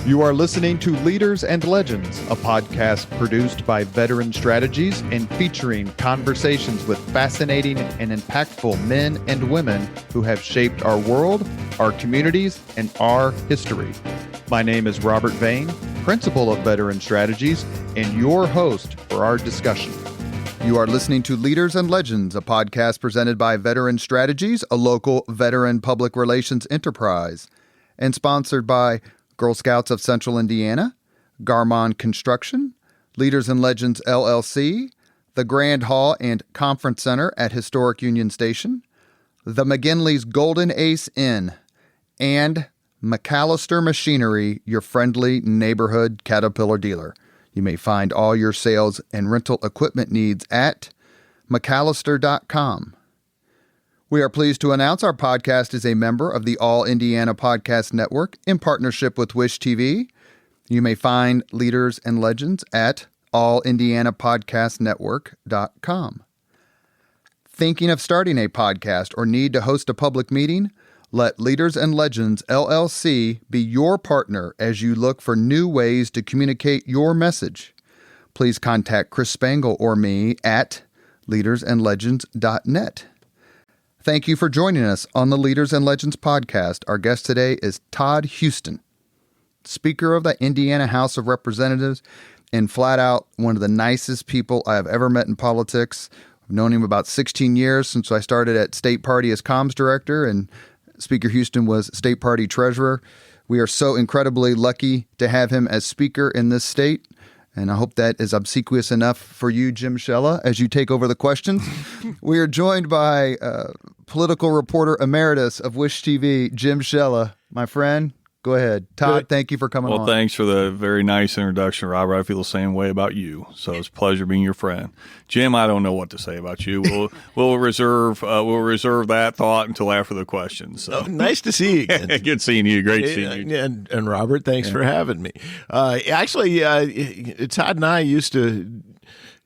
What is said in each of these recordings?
You are listening to Leaders and Legends, a podcast produced by Veteran Strategies and featuring conversations with fascinating and impactful men and women who have shaped our world, our communities, and our history. My name is Robert Vane, Principal of Veteran Strategies, and your host for our discussion. You are listening to Leaders and Legends, a podcast presented by Veteran Strategies, a local veteran public relations enterprise, and sponsored by Girl Scouts of Central Indiana, Garmon Construction, Leaders and Legends LLC, the Grand Hall and Conference Center at Historic Union Station, the McGinley's Golden Ace Inn, and McAllister Machinery, your friendly neighborhood Caterpillar dealer. You may find all your sales and rental equipment needs at McAllister.com. We are pleased to announce our podcast is a member of the All Indiana Podcast Network in partnership with Wish TV. You may find Leaders and Legends at allindianapodcastnetwork.com. Thinking of starting a podcast or need to host a public meeting? Let Leaders and Legends LLC be your partner as you look for new ways to communicate your message. Please contact Chris Spangle or me at leadersandlegends.net. Thank you for joining us on the Leaders and Legends podcast. Our guest today is Todd Huston, Speaker of the Indiana House of Representatives, and flat out one of the nicest people I have ever met in politics. I've known him about 16 years since I started at State Party as comms director, and Speaker Huston was State Party treasurer. We are so incredibly lucky to have him as Speaker in this state. And I hope that is obsequious enough for you, Jim Shella, as you take over the questions. We are joined by political reporter emeritus of Wish TV, Jim Shella. My friend, go ahead. Todd, thank you for coming on. Well, thanks for the very nice introduction, Robert. I feel the same way about you. So it's a pleasure being your friend. Jim, I don't know what to say about you. We'll reserve that thought until after the questions. So. Nice to see you again. Good seeing you. Great seeing you. And Robert, thanks for having me. Actually, Todd and I used to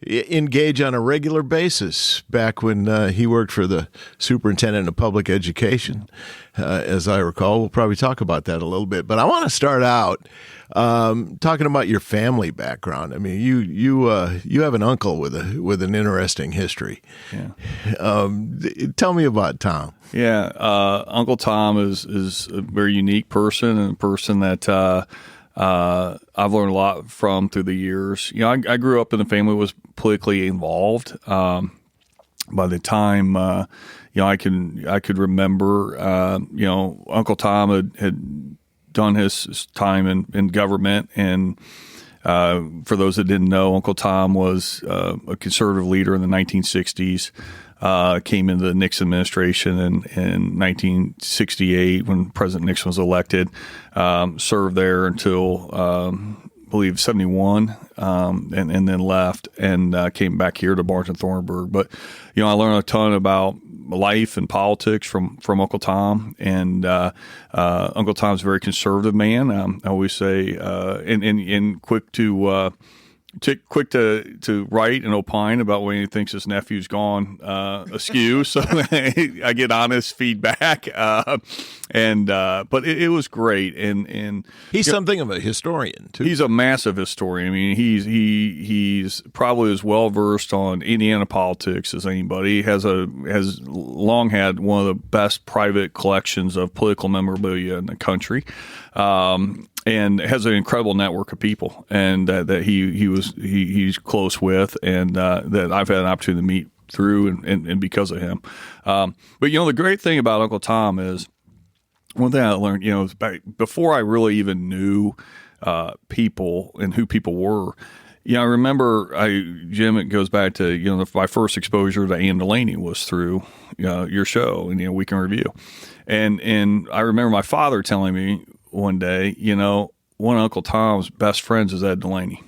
engage on a regular basis back when he worked for the superintendent of public education. As I recall, we'll probably talk about that a little bit. But I want to start out talking about your family background. I mean, you have an uncle with an interesting history. Yeah. Tell me about Tom. Yeah, Uncle Tom is a very unique person, and a person that I've learned a lot from through the years. You know, I grew up in a family that was politically involved. By the time I could remember, Uncle Tom had done his time in government, and for those that didn't know, Uncle Tom was a conservative leader in the 1960s. Came into the Nixon administration in 1968 when President Nixon was elected. Served there until I believe 71, and then left and came back here to Barnes and Thornburg. But I learned a ton about life and politics from Uncle Tom, and Uncle Tom's a very conservative man. I always say, and quick to write and opine about when he thinks his nephew's gone askew. So I get honest feedback, but it was great. And he's something of a historian too. He's a massive historian. I mean, he's probably as well versed on Indiana politics as anybody. He has long had one of the best private collections of political memorabilia in the country. And has an incredible network of people, and that he's close with, and that I've had an opportunity to meet through and because of him. But the great thing about Uncle Tom is one thing I learned. Before I really even knew people and who people were. I remember, Jim, it goes back to, my first exposure to Ann Delaney was through your show and Week in Review, and I remember my father telling me one day, one of Uncle Tom's best friends is Ed Delaney.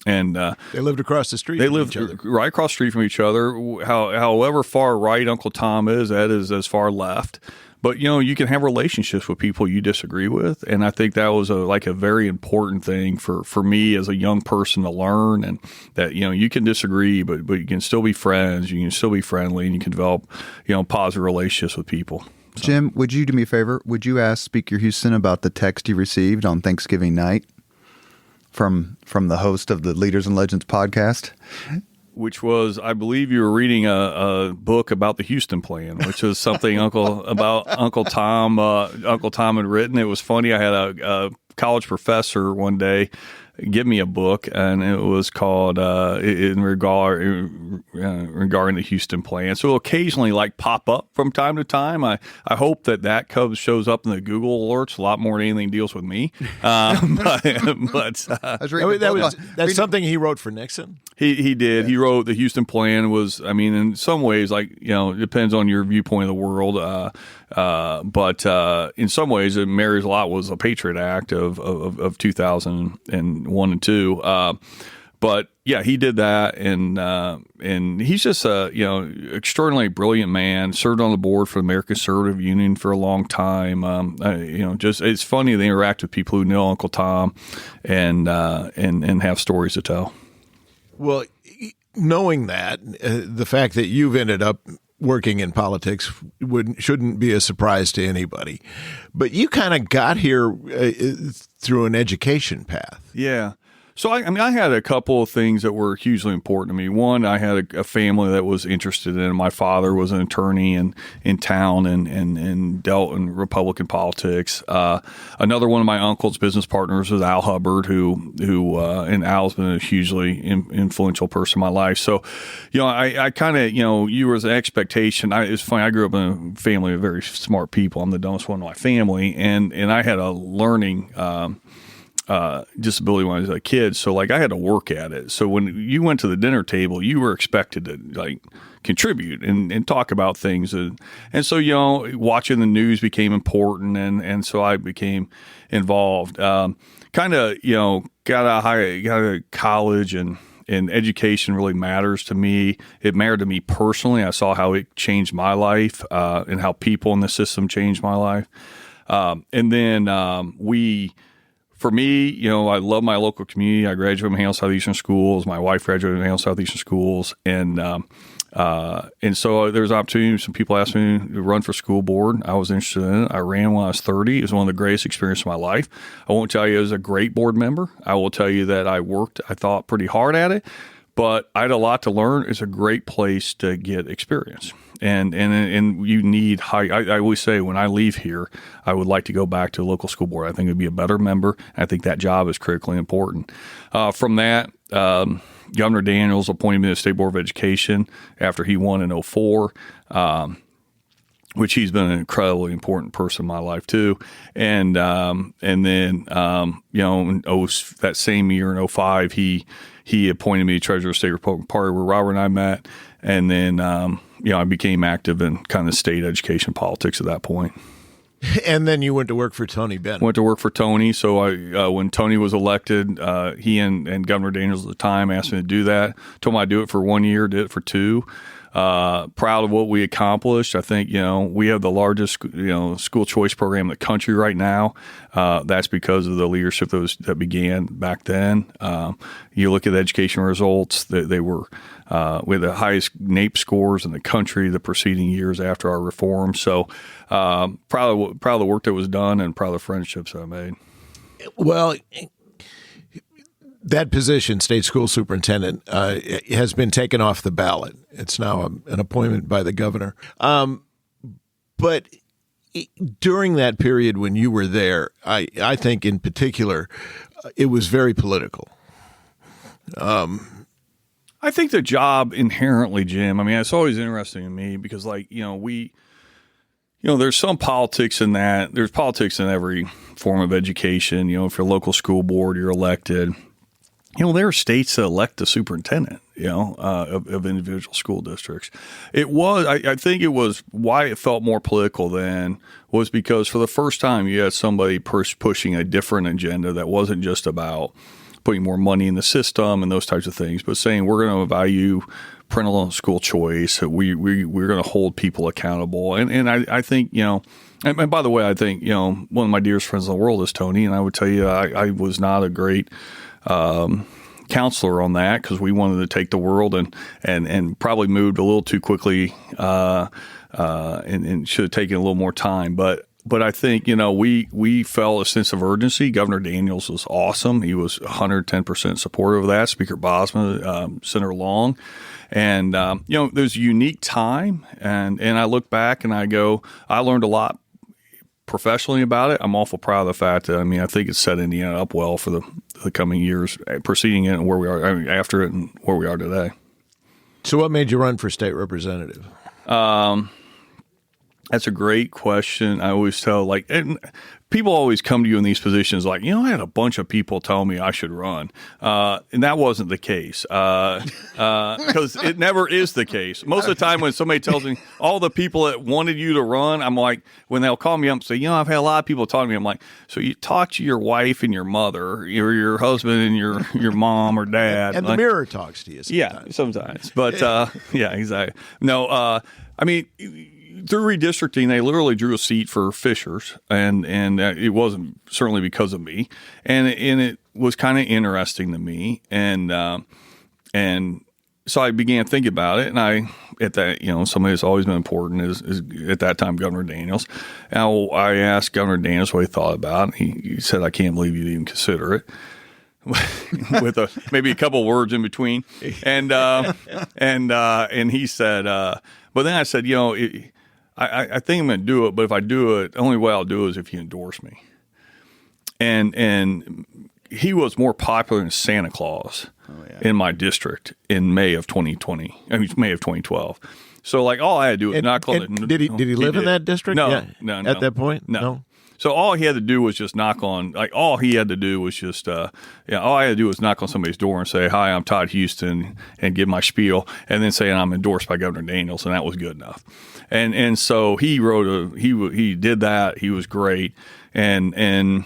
And they lived across the street. They lived right across the street from each other. However far right Uncle Tom is, Ed is as far left. But, you can have relationships with people you disagree with. And I think that was a very important thing for me as a young person to learn, and that, you can disagree, but you can still be friends. You can still be friendly, and you can develop, positive relationships with people. So. Jim, would you do me a favor? Would you ask Speaker Huston about the text he received on Thanksgiving night? from the host of the Leaders and Legends podcast. Which was, I believe you were reading a book about the Huston plan, which is something Uncle Tom had written. It was funny. I had a college professor one day give me a book, and it was called regarding the Huston plan. So it'll occasionally pop up from time to time. I hope that shows up in the Google alerts a lot more than anything deals with me. But that's something he wrote for Nixon. He did. Yeah. He wrote the Huston plan. Was, I mean, in some ways, it depends on your viewpoint of the world. But in some ways, Mary's Lot was a Patriot Act of 2001 and 2. But yeah, he did that, and he's just a extraordinarily brilliant man. Served on the board for the American Conservative Union for a long time. Just it's funny to interact with people who know Uncle Tom, and have stories to tell. Well, knowing that, the fact that you've ended up working in politics shouldn't be a surprise to anybody. But you kind of got here through an education path. Yeah. So, I had a couple of things that were hugely important to me. One, I had a family that was interested in it. My father was an attorney in town and dealt in Republican politics. Another one of my uncle's business partners was Al Hubbard, and Al's been a hugely influential person in my life. So, I kind of, you were the expectation. It's funny, I grew up in a family of very smart people. I'm the dumbest one in my family, and I had a learning disability when I was a kid. So I had to work at it. So when you went to the dinner table, you were expected to contribute and talk about things. And so, watching the news became important. And so I became involved, got out of college, and education really matters to me. It mattered to me personally. I saw how it changed my life, and how people in the system changed my life. And then, for me, I love my local community. I graduated from Hale Southeastern Schools. My wife graduated from Hale Southeastern Schools, and so there's opportunity. Some people asked me to run for school board. I was interested in it. I ran when I was 30. It was one of the greatest experiences of my life. I won't tell you I was a great board member. I will tell you that I thought pretty hard at it, but I had a lot to learn. It's a great place to get experience. And you need I always say when I leave here, I would like to go back to the local school board. I think it'd be a better member. I think that job is critically important. From that, Governor Daniels appointed me to the State Board of Education after he won in 2004. Which he's been an incredibly important person in my life too. And then, that same year in 2005, he appointed me treasurer of the State Republican Party, where Robert and I met. And then, I became active in kind of state education politics at that point. And then you went to work for Tony Bennett. Went to work for Tony. So when Tony was elected, he and Governor Daniels at the time asked me to do that. Told me I'd do it for 1 year, did it for 2. Proud of what we accomplished. I think, we have the largest, school choice program in the country right now. That's because of the leadership that began back then. You look at the education results, they were, we had the highest NAEP scores in the country the preceding years after our reform. So, proud of the work that was done, and proud of the friendships that I made. Well, that position, state school superintendent, has been taken off the ballot. It's now an appointment by the governor. But during that period when you were there, I think in particular, it was very political. I think the job inherently, Jim, it's always interesting to me because, there's some politics in that. There's politics in every form of education. If you're a local school board, you're elected. There are states that elect the superintendent, of individual school districts. I think it was why it felt more political then was because for the first time you had somebody pushing a different agenda that wasn't just about putting more money in the system and those types of things, but saying we're going to value parental school choice. We're going to hold people accountable. And I think, and by the way, I think, one of my dearest friends in the world is Tony. And I would tell you, I was not a great counselor on that because we wanted to take the world and probably moved a little too quickly and should have taken a little more time. But But I think, we felt a sense of urgency. Governor Daniels was awesome. He was 110% supportive of that. Speaker Bosma, Senator Long. And, there's a unique time. And I look back and I go, I learned a lot professionally about it. I'm awful proud of the fact that, I think it set Indiana up well for the coming years preceding it and where we are, after it and where we are today. So what made you run for state representative? That's a great question. I always tell, and people always come to you in these positions like, I had a bunch of people tell me I should run. And that wasn't the case because it never is the case. Most of the time when somebody tells me all the people that wanted you to run, I'm like, when they'll call me up and say, I've had a lot of people talk to me. I'm like, so you talk to your wife and your mother, or your husband and your mom or dad. And the mirror talks to you sometimes. Yeah, sometimes. But yeah, exactly. No, through redistricting, they literally drew a seat for Fishers, and it wasn't certainly because of me, and it was kind of interesting to me, and so I began thinking about it, and somebody that's always been important is at that time Governor Daniels. And I asked Governor Daniels what he thought about it. He said, "I can't believe you'd even consider it." With maybe a couple words in between, and he said, but then I said, I think I'm going to do it, but if I do it, the only way I'll do it is if you endorse me. And he was more popular than Santa Claus in my district in May of 2012. So all I had to do was knock on it. Did he live in that district? No, At that point? No. So all he had to do was just knock on, all he had to do was just, all I had to do was knock on somebody's door and say, "Hi, I'm Todd Huston," and give my spiel, and then saying I'm endorsed by Governor Daniels, and that was good enough. And so he he did that. He was great. And I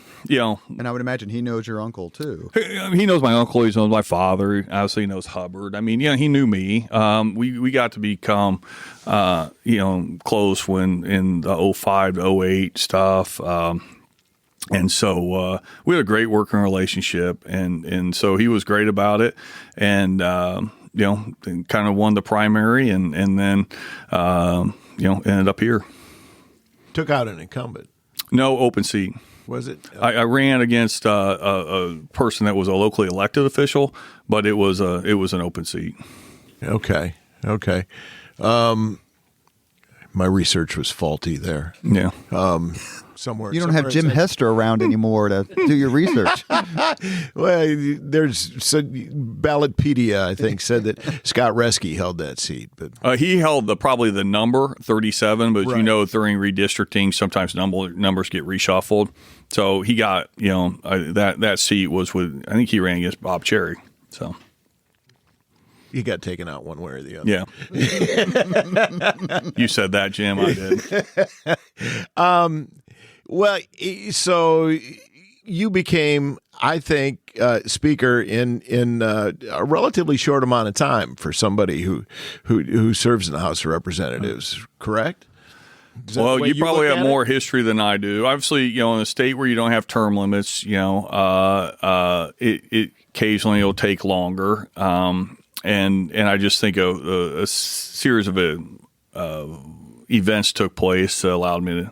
would imagine he knows your uncle too. He knows my uncle. He knows my father. Obviously, he knows Hubbard. He knew me. We got to become, close when in the 05 to 08 stuff. And so we had a great working relationship, and so he was great about it, and kind of won the primary, and then ended up here. Took out an incumbent. No open seat. Was it? I ran against a person that was a locally elected official, but it was an open seat. Okay. My research was faulty there. Yeah. Somewhere. You don't have Jim Hester around anymore to do your research. Well, there's Ballotpedia, I think, said that Scott Reske held that seat, but he held probably the number 37. But right. During redistricting, sometimes numbers get reshuffled. So he got that seat was with, I think he ran against Bob Cherry. So he got taken out one way or the other. Yeah. You said that, Jim. I did. Well, so you became, I think, speaker in a relatively short amount of time for somebody who serves in the House of Representatives, correct? Well, you probably have more history than I do. Obviously, in a state where you don't have term limits, it occasionally will take longer. And I just think a series of events took place that allowed me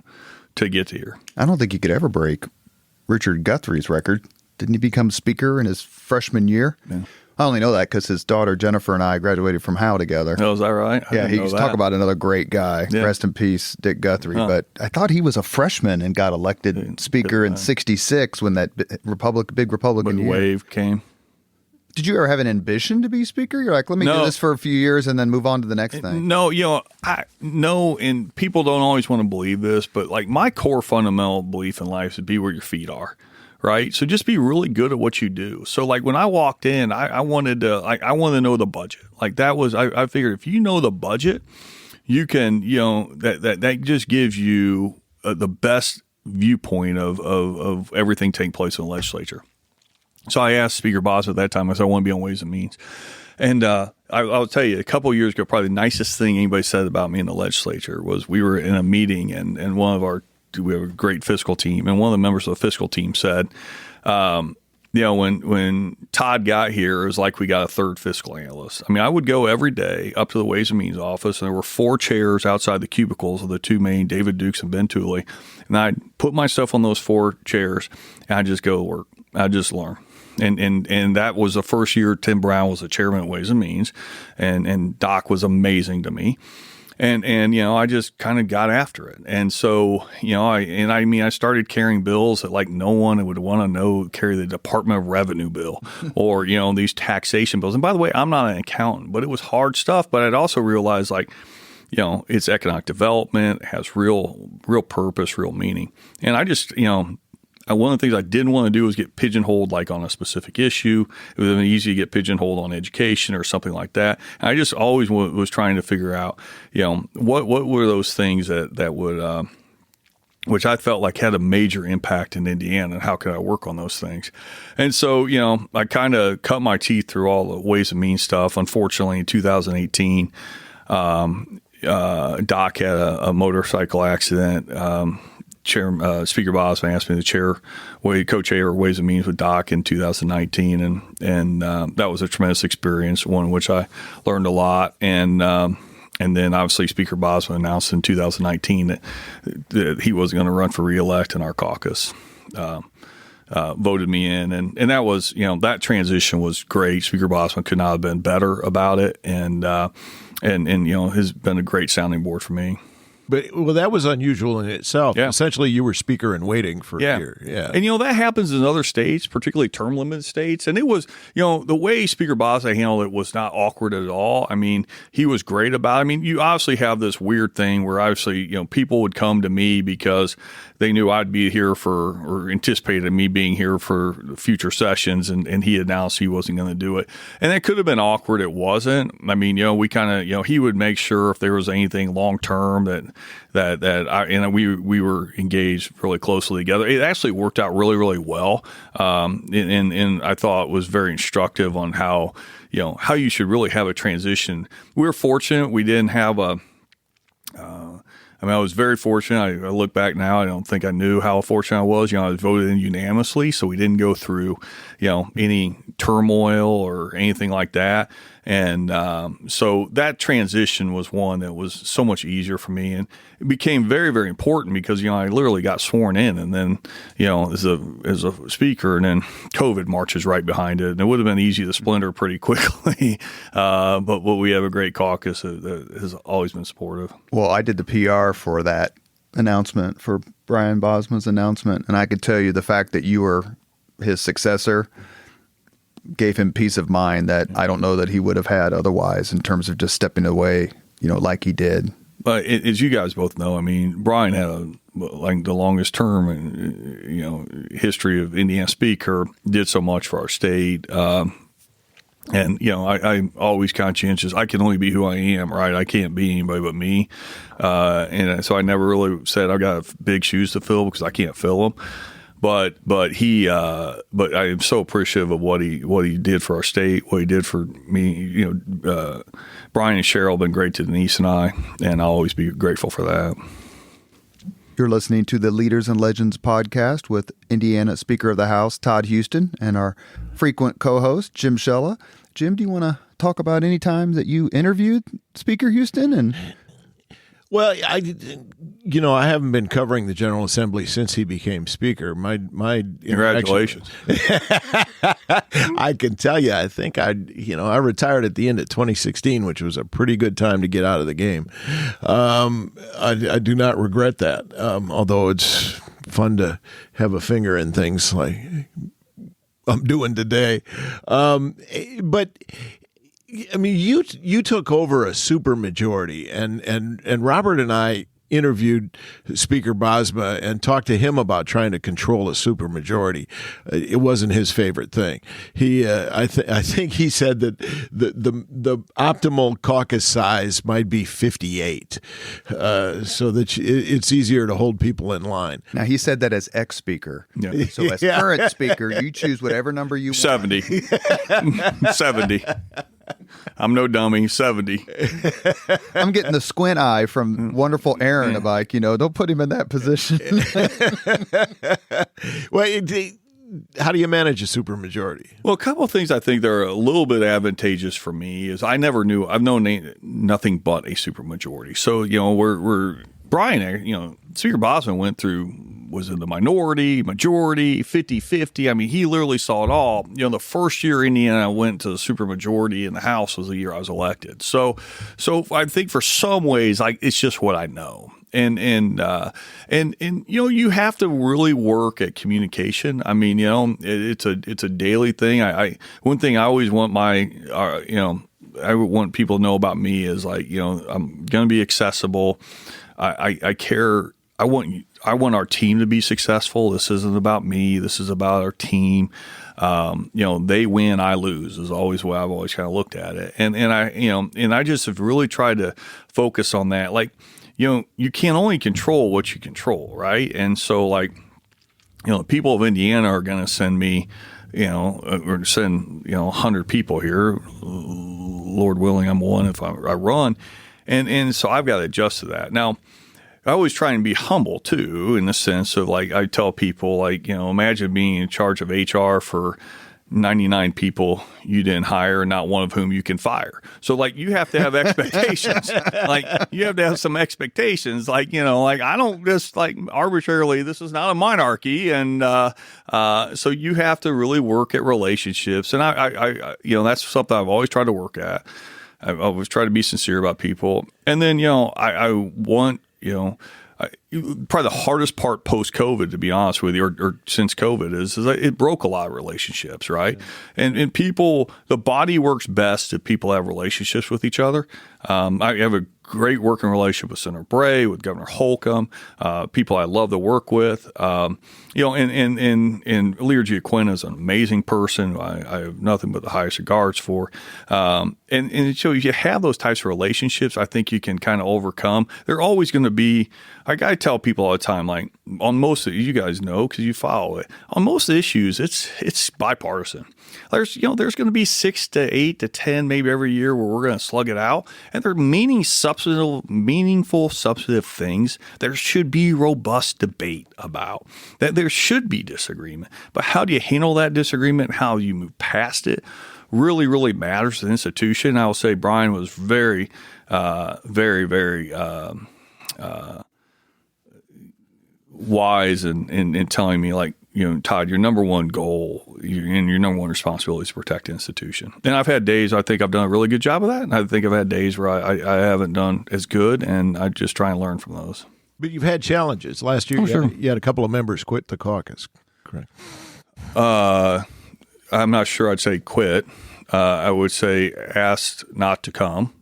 to get to here. I don't think you could ever break Richard Guthrie's record. Didn't he become speaker in his freshman year? Yeah. I only know that because his daughter Jennifer and I graduated from Howe together. Oh, is that right? Yeah, he used to talk about another great guy. Yeah. Rest in peace, Dick Guthrie. Huh. But I thought he was a freshman and got elected speaker in '66 when that big Republican year. wave came. Did you ever have an ambition to be speaker? You're like, let me do this for a few years and then move on to the next thing. No, and people don't always want to believe this, but my core fundamental belief in life is to be where your feet are, right? So just be really good at what you do. So when I walked in, I wanted to know the budget. I figured if you know the budget, you can, that just gives you the best viewpoint of everything taking place in the legislature. So I asked Speaker Bosma at that time, I said, I want to be on Ways and Means. And I'll tell you, a couple of years ago, probably the nicest thing anybody said about me in the legislature was we were in a meeting and we have a great fiscal team. And one of the members of the fiscal team said, when Todd got here, it was like we got a third fiscal analyst. I mean, I would go every day up to the Ways and Means office, and there were 4 chairs outside the cubicles of the 2 main, David Dukes and Ben Tooley. And I'd put myself on those 4 chairs, and I'd just go to work. I'd just learn. And that was the first year Tim Brown was the chairman of Ways and Means, and Doc was amazing to me. And I just kind of got after it. And so, I started carrying bills that like no one would want to carry the Department of Revenue bill or, these taxation bills. And by the way, I'm not an accountant, but it was hard stuff. But I'd also realized it's economic development, it has real purpose, real meaning. And I just, one of the things I didn't want to do was get pigeonholed like on a specific issue. It would have been easy to get pigeonholed on education or something like that. And I just always was trying to figure out, what were those things that would, which I felt like had a major impact in Indiana, and how could I work on those things? And so, I kind of cut my teeth through all the Ways and Means stuff. Unfortunately, in 2018, Doc had a motorcycle accident. Speaker Bosma asked me to co-chair Ways and Means with Doc in 2019, and that was a tremendous experience, one in which I learned a lot. And then obviously Speaker Bosma announced in 2019 that he was going to run for re-elect, in our caucus voted me in, and that was that transition was great. Speaker Bosma could not have been better about it, and has been a great sounding board for me. But that was unusual in itself. Yeah. Essentially, you were speaker in waiting for a year. Yeah. And that happens in other states, particularly term limited states. And it was, the way Speaker Bosma handled it was not awkward at all. I mean, he was great about it. I mean, you obviously have this weird thing where obviously, people would come to me because they knew I'd be here or anticipated me being here for future sessions, and he announced he wasn't going to do it. And that could have been awkward. It wasn't. I mean, we kind of, he would make sure if there was anything long term that we were engaged really closely together. It actually worked out really, really well. And I thought it was very instructive on how you should really have a transition. We were fortunate. We didn't have I was very fortunate. I look back now, I don't think I knew how fortunate I was. I was voted in unanimously, so we didn't go through, any turmoil or anything like that. And so that transition was one that was so much easier for me, and it became very, very important because I literally got sworn in, and then as a speaker, and then COVID marches right behind it, and it would have been easy to splinter pretty quickly. But we have a great caucus that has always been supportive. Well, I did the PR for that announcement, for Brian Bosma's announcement, and I could tell you the fact that you were his successor gave him peace of mind that I don't know that he would have had otherwise, in terms of just stepping away, like he did. But as you guys both know, I mean, Brian had the longest term in history of Indiana speaker, did so much for our state. And, I'm always conscientious. I can only be who I am, right? I can't be anybody but me. And so I never really said I've got big shoes to fill, because I can't fill them. But I am so appreciative of what he did for our state, what he did for me. Brian and Cheryl have been great to Denise and I, and I'll always be grateful for that. You're listening to the Leaders and Legends podcast with Indiana Speaker of the House, Todd Huston, and our frequent co-host, Jim Shella. Jim, do you want to talk about any time that you interviewed Speaker Huston? Well, I haven't been covering the General Assembly since he became Speaker. My congratulations. I can tell you, I think I retired at the end of 2016, which was a pretty good time to get out of the game. I do not regret that, although it's fun to have a finger in things like I'm doing today. But I mean, you took over a supermajority, and Robert and I interviewed Speaker Bosma and talked to him about trying to control a supermajority. It wasn't his favorite thing. I think he said that the optimal caucus size might be 58, so that it's easier to hold people in line. Now, he said that as ex-speaker. Yeah. So as current speaker, you choose whatever number you want. 70. 70. I'm no dummy. 70. I'm getting the squint eye from wonderful Aaron. Like, don't put him in that position. Well, how do you manage a supermajority? Well, a couple of things I think that are a little bit advantageous for me is I've known nothing but a supermajority. So, we're Brian, Speaker Bosman was in the minority, majority, 50-50. I mean, he literally saw it all. The first year Indiana went to the supermajority in the House was the year I was elected. So I think for some ways, it's just what I know. And you have to really work at communication. I mean, it's a daily thing. One thing I always want I want people to know about me is I'm going to be accessible. I care. I want our team to be successful. This isn't about me. This is about our team. They win, I lose is always what I've always kind of looked at it. And I just have really tried to focus on that. You can only control what you control, right? And so people of Indiana are going to send me, or send 100 people here. Lord willing, I'm one if I run, and so I've got to adjust to that. Now, I always try and be humble too, in the sense of I tell people imagine being in charge of HR for 99 people you didn't hire, not one of whom you can fire. So you have to have expectations. You have to have some expectations. I don't just arbitrarily, this is not a monarchy. And so you have to really work at relationships. And I that's something I've always tried to work at. I've always tried to be sincere about people. And then, I want, probably the hardest part post-COVID, to be honest with you, or since COVID, is it broke a lot of relationships, right? Yeah. And people, the body works best if people have relationships with each other. I have a great working relationship with Senator Bray, with Governor Holcomb, people I love to work with. And Leader Giaquin is an amazing person. I have nothing but the highest regards for. And so if you have those types of relationships, I think you can kind of overcome. They're always going to be, I tell people all the time, on most of you guys know because you follow it. On most issues, it's bipartisan. There's going to be 6 to 8 to 10 maybe every year where we're going to slug it out, and they're meaningful, substantive things there should be robust debate about. That there should be disagreement, but how do you handle that disagreement? How you move past it really, really matters to the institution. I will say Brian was very, very, very wise in telling me Todd, your number one goal and your number one responsibility is to protect the institution. And I've had days I think I've done a really good job of that, and I think I've had days where I haven't done as good, and I just try and learn from those. But you've had challenges. Last year, you had a couple of members quit the caucus, correct? I'm not sure I'd say quit. I would say asked not to come.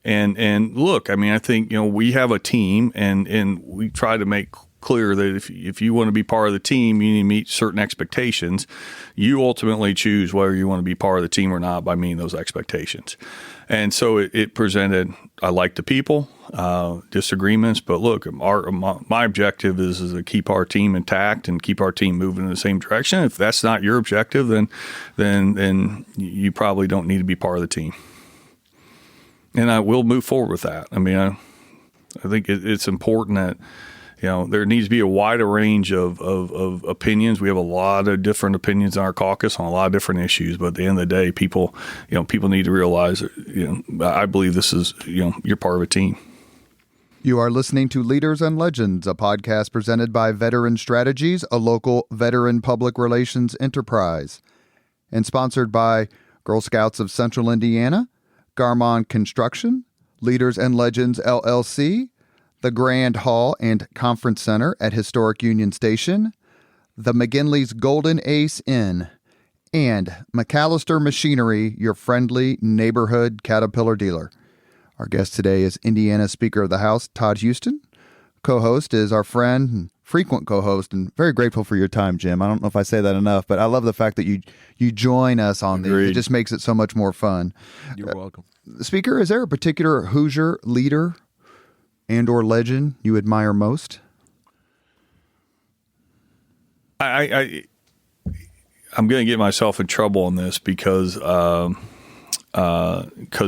And look, I mean, I think, we have a team, and we try to make clear that if you want to be part of the team, you need to meet certain expectations. You ultimately choose whether you want to be part of the team or not by meeting those expectations. And so it presented, I like the people, disagreements, but look, my objective is to keep our team intact and keep our team moving in the same direction. If that's not your objective, then you probably don't need to be part of the team. And I will move forward with that. I mean, I think it's important that, there needs to be a wider range of opinions. We have a lot of different opinions in our caucus on a lot of different issues, but at the end of the day, people need to realize that, I believe this is, you're part of a team. You are listening to Leaders and Legends, a podcast presented by Veteran Strategies, a local veteran public relations enterprise, and sponsored by Girl Scouts of Central Indiana, Garmon Construction, Leaders and Legends LLC, the Grand Hall and Conference Center at Historic Union Station, the McGinley's Golden Ace Inn, and McAllister Machinery, your friendly neighborhood Caterpillar dealer. Our guest today is Indiana Speaker of the House, Todd Huston. Co-host is our friend and frequent co-host, and very grateful for your time, Jim. I don't know if I say that enough, but I love the fact that you join us on these. It just makes it so much more fun. You're welcome. Speaker, is there a particular Hoosier leader and or legend you admire most? I'm going to get myself in trouble on this because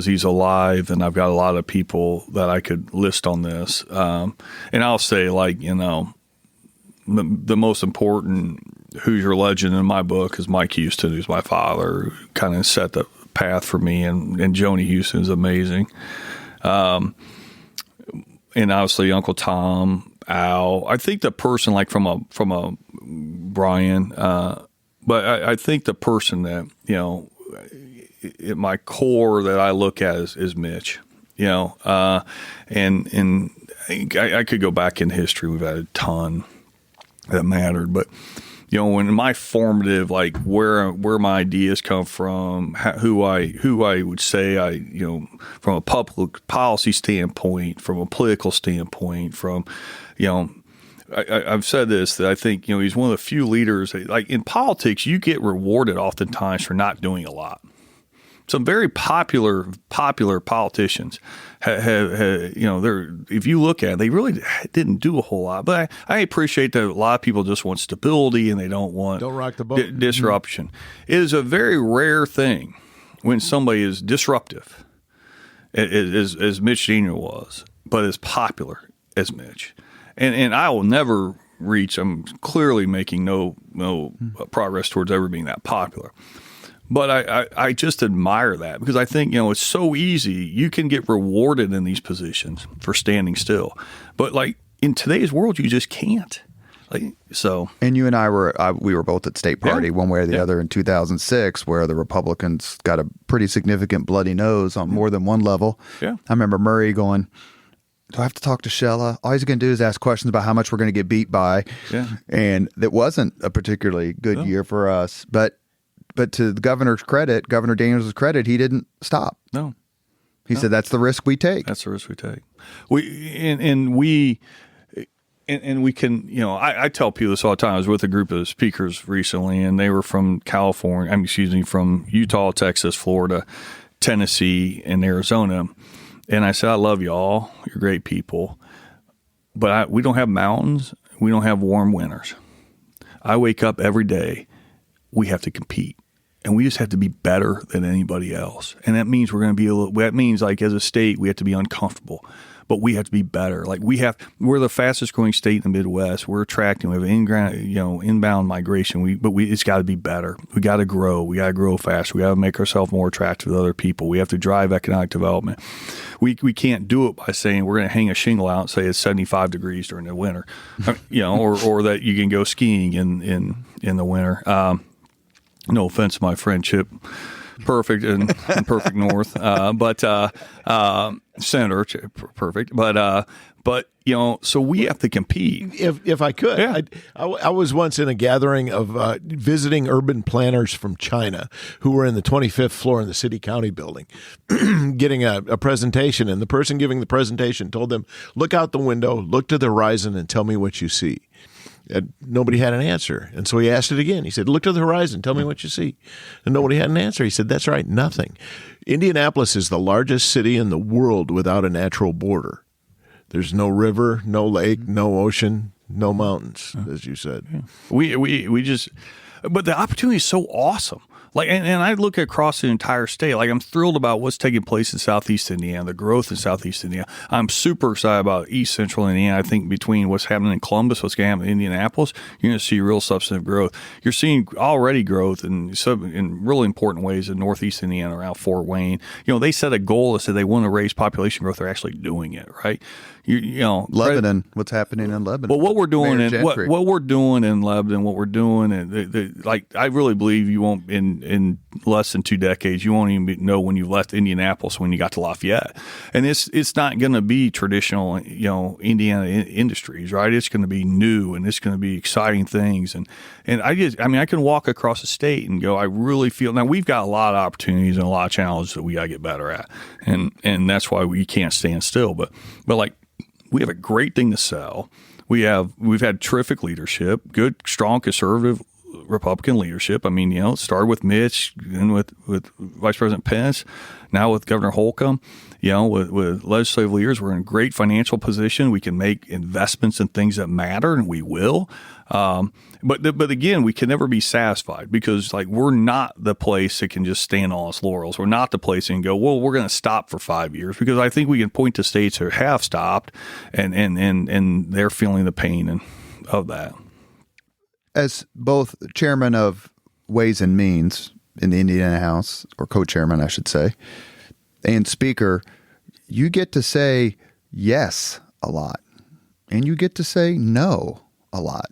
he's alive, and I've got a lot of people that I could list on this. And I'll say, the most important who's your legend in my book is Mike Houston, who's my father, who kind of set the path for me, and Joni Houston is amazing. And obviously Uncle Tom, Al. I think the person like from a Brian, but I think the person that, at my core that I look at is Mitch, and I could go back in history. We've had a ton that mattered, but when my formative, like where my ideas come from, who I would say from a public policy standpoint, from a political standpoint, from, I've said this, that I think, he's one of the few leaders that, like in politics, you get rewarded oftentimes for not doing a lot. Some very popular politicians have if you look at it, they really didn't do a whole lot. But I appreciate that a lot of people just want stability and they don't rock the boat. Disruption. It is a very rare thing when somebody is disruptive, as Mitch Senior was, but as popular as Mitch. And I will never reach. I'm clearly making no progress towards ever being that popular. But I just admire that because I think, it's so easy. You can get rewarded in these positions for standing still. But like in today's world, you just can't. And you and I we were both at State Party one way or the other in 2006, where the Republicans got a pretty significant bloody nose on more than one level. Yeah. I remember Murray going, do I have to talk to Shella? All he's going to do is ask questions about how much we're going to get beat by. Yeah. And that wasn't a particularly good year for us. But to the governor's credit, Governor Daniels' credit, he didn't stop. No. He said, that's the risk we take. That's the risk we take. We can, I tell people this all the time. I was with a group of speakers recently, and they were from from Utah, Texas, Florida, Tennessee, and Arizona. And I said, I love y'all. You're great people. But we don't have mountains. We don't have warm winters. I wake up every day. We have to compete. And we just have to be better than anybody else. And that means we're going to be that means like as a state, we have to be uncomfortable, but we have to be better. Like we're the fastest growing state in the Midwest. We're attracting, we have inbound migration. It's got to be better. We got to grow. We got to grow fast. We got to make ourselves more attractive to other people. We have to drive economic development. We can't do it by saying we're going to hang a shingle out and say it's 75 degrees during the winter, or that you can go skiing in the winter. No offense to my friend Chip, perfect and perfect North, but Senator perfect, but so we have to compete. If I could, yeah. I was once in a gathering of visiting urban planners from China who were in the 25th floor in the city county building, getting a presentation, and the person giving the presentation told them, "Look out the window, look to the horizon, and tell me what you see." And nobody had an answer. And so he asked it again. He said, look to the horizon. Tell me what you see. And nobody had an answer. He said, that's right, nothing. Indianapolis is the largest city in the world without a natural border. There's no river, no lake, no ocean, no mountains, as you said. Yeah. We just – but the opportunity is so awesome. Like, and I look across the entire state. Like, I'm thrilled about what's taking place in Southeast Indiana, the growth in Southeast Indiana. I'm super excited about East Central Indiana. I think between what's happening in Columbus, what's going to happen in Indianapolis, you're going to see real substantive growth. You're seeing already growth in really important ways in Northeast Indiana around Fort Wayne. They set a goal that said they want to raise population growth. They're actually doing it, right? Lebanon, what's happening in Lebanon? Well, what we're doing what we're doing in Lebanon, what we're doing, and I really believe you won't in less than 2 decades, you won't even know when you left Indianapolis when you got to Lafayette, and it's not going to be traditional, Indiana industries, right? It's going to be new, and it's going to be exciting things, and I can walk across the state and go, I really feel now we've got a lot of opportunities and a lot of challenges that we got to get better at, and that's why we can't stand still, but like. We have a great thing to sell. We've had terrific leadership, good, strong, conservative Republican leadership. It started with Mitch and with Vice President Pence, now with Governor Holcomb. With legislative leaders, we're in a great financial position. We can make investments in things that matter, and we will. But again, we can never be satisfied because we're not the place that can just stand on its laurels. We're not the place that can go, well, we're going to stop for 5 years, because I think we can point to states that have stopped and they're feeling the pain of that. as both chairman of Ways and Means in the Indiana House, or co-chairman, I should say, and speaker, you get to say yes a lot, and you get to say no a lot.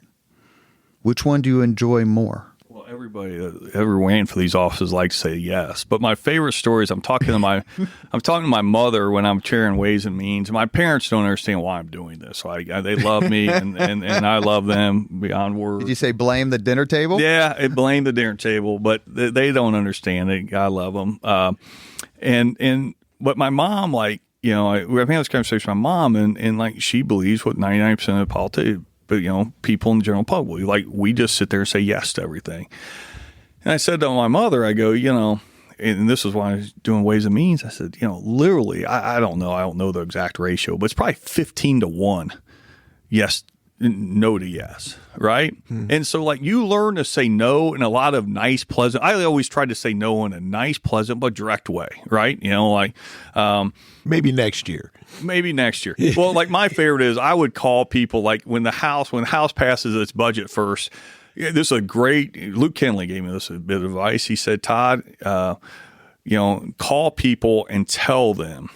Which one do you enjoy more? Well, everybody ever ran for these offices like to say yes, but my favorite story is I'm talking to my mother when I'm chairing Ways and Means. My parents don't understand why I'm doing this, so they love me and I love them beyond words. Did you say blame the dinner table? Yeah, it blame the dinner table, but they don't understand it. I love them, but my mom, like, you know, we're having this conversation with my mom, and like she believes what 99% of politics. But, you know, people in the general public, like, we just sit there and say yes to everything. And I said to my mother, I go, you know, and this is why I was doing Ways and Means. I said, you know, literally, I don't know the exact ratio, but it's probably 15-1. Yes, no to yes, right? And so, like, you learn to say no in a lot of nice, pleasant. I always try to say no in a nice, pleasant, but direct way, right? You know, like, maybe next year. Well, like, my favorite is I would call people, like, when the House passes its budget first. This is a great. Luke Kenley gave me this a bit of advice. He said, Todd, you know, call people and tell them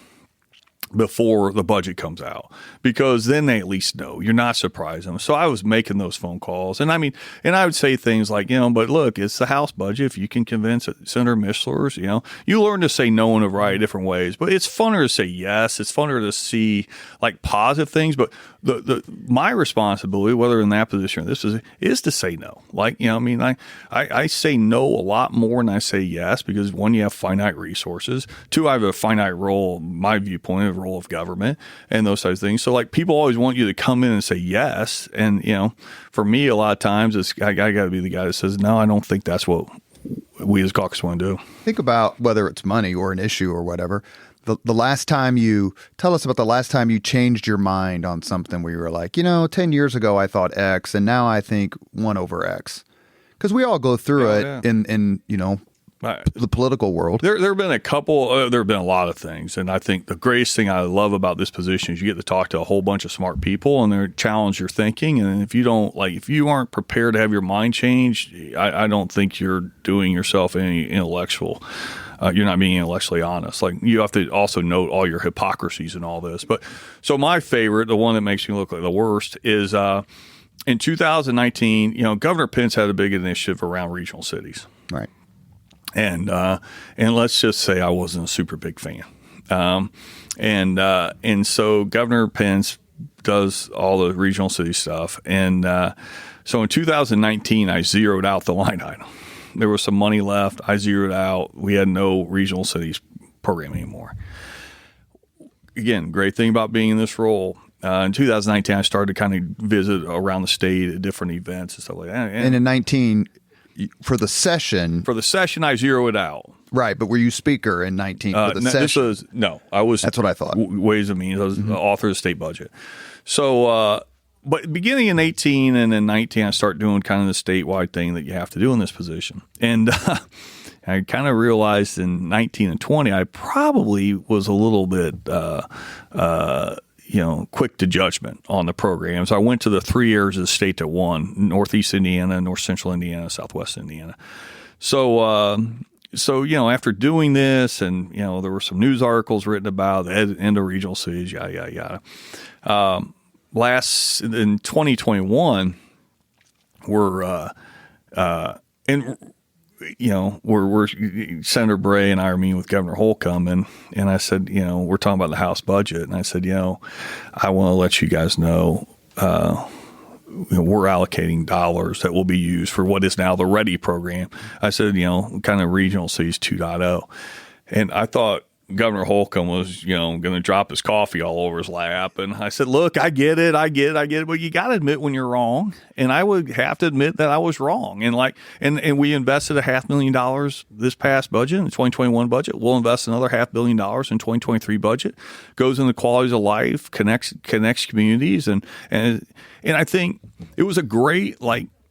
before the budget comes out, because then they at least know. You're not surprising them. So I was making those phone calls, and I would say things like, you know, but look, it's the House budget. If you can convince Senator Mishler's, you know, you learn to say no in a variety of different ways, but it's funner to say yes. It's funner to see, like, positive things. But my responsibility, whether in that position or this is to say no. Like, you know, I mean, I say no a lot more than I say yes, because one, you have finite resources. Two, I have a finite role, my viewpoint, of role of government and those types of things. So, like, people always want you to come in and say yes. And, you know, for me, a lot of times I got to be the guy that says, no, I don't think that's what we as caucus want to do. Think about whether it's money or an issue or whatever. The last time tell us about the last time you changed your mind on something where you were like, you know, 10 years ago I thought X and now I think 1/X. Because we all go through it in, you know, the political world. There have been a couple, there have been a lot of things. And I think the greatest thing I love about this position is you get to talk to a whole bunch of smart people and they challenge your thinking. And if you aren't prepared to have your mind changed, I don't think you're doing yourself any intellectual. You're not being intellectually honest. Like, you have to also note all your hypocrisies and all this. But so my favorite, the one that makes me look like the worst, is in 2019, you know, Governor Pence had a big initiative around regional cities. Right. And let's just say I wasn't a super big fan. And so Governor Pence does all the regional city stuff. And so in 2019, I zeroed out the line item. There was some money left. I zeroed out. We had no regional cities program anymore. Again, great thing about being in this role. In 2019, I started to kind of visit around the state at different events and stuff like that. And in 19, for the session, I zero it out. Right, but were you speaker in 19 for the session? I was. That's what I thought. Ways and Means. I was the author of the state budget. So, but beginning in 18 and then 19, I start doing kind of the statewide thing that you have to do in this position. And I kind of realized in 19 and 20, I probably was a little bit, quick to judgment on the program. So I went to the 3 areas of the state that won: Northeast Indiana, North Central Indiana, Southwest Indiana. So, you know, after doing this, and, you know, there were some news articles written about the end of regional cities, yada, yada, yada. In 2021, we're Senator Bray and I are meeting with Governor Holcomb, and I said, you know, we're talking about the House budget, and I said, you know, I want to let you guys know, we're allocating dollars that will be used for what is now the READY program. I said, you know, kind of regional cities 2.0. And I thought Governor Holcomb was, you know, going to drop his coffee all over his lap. And I said, look, I get it. But you got to admit when you're wrong. And I would have to admit that I was wrong. And and we invested $500,000 this past budget, in the 2021 budget. We'll invest another $500 million in 2023 budget. Goes into qualities of life, connects communities. And I think it was a great,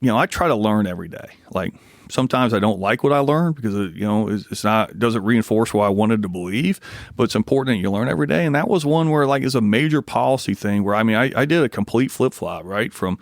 I try to learn every day. Like sometimes I don't like what I learn because it doesn't reinforce what I wanted to believe, but it's important that you learn every day. And that was one where like is a major policy thing where I did a complete flip flop, right? From